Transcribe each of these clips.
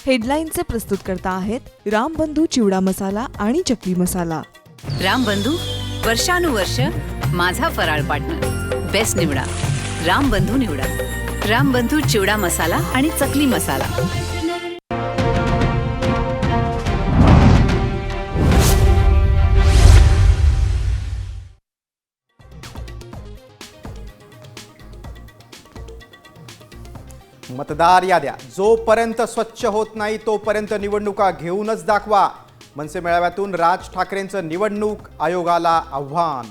हेडलाईनचे प्रस्तुतकर्ता आहेत रामबंधू चिवडा मसाला आणि चकली मसाला। रामबंधू वर्षानुवर्ष माझा फराळ पार्टनर। बेस्ट निवडा, रामबंधू निवडा। रामबंधू चिवडा मसाला आणि चकली मसाला। मतदार याद्या जोपर्यंत स्वच्छ होत नाही तोपर्यंत निवडणुका घेऊनच दाखवा। मनसे मेळाव्यातून राज ठाकरेंचं निवडणूक आयोगाला आव्हान।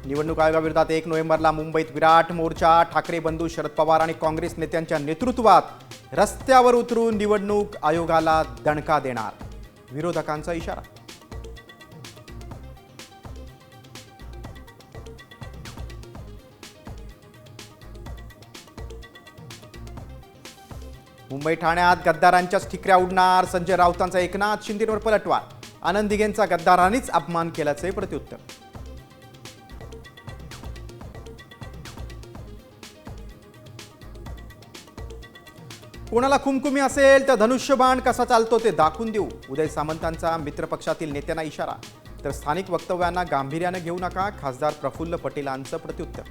निवडणूक आयोगाविरोधात 1 नोव्हेंबरला मुंबईत विराट मोर्चा। ठाकरे बंधू शरद पवार आणि काँग्रेस नेत्यांच्या नेतृत्वात रस्त्यावर उतरून निवडणूक आयोगाला दणका देणार, विरोधकांचा इशारा। मुंबई ठाण्यात गद्दारांच्याच ठिकऱ्या उडणार। संजय राऊतांचा एकनाथ शिंदेंवर पलटवार। आनंद दिघेंचा गद्दारांनीच अपमान केल्याचे प्रत्युत्तर। कोणाला कुमकुमी असेल तर धनुष्यबाण कसा चालतो ते दाखवून देऊ, उदय सामंतांचा मित्रपक्षातील नेत्यांना इशारा। तर स्थानिक वक्तव्यांना गांभीर्याने घेऊ नका, खासदार प्रफुल्ल पटेलांचं प्रत्युत्तर।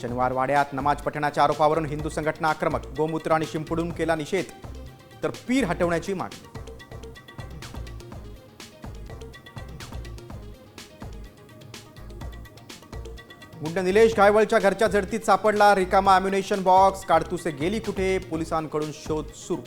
शनिवार वाड्यात नमाज पठणाच्या आरोपावरून हिंदू संघटना आक्रमक। गोमूत्र आणि शिंपडून केला निषेध, तर पीर हटवण्याची मागणी। गुंड निलेश गायवळच्या घरच्या झडतीत सापडला रिकामा अम्युनेशन बॉक्स। काडतुसे गेली कुठे, पोलिसांकडून शोध सुरू।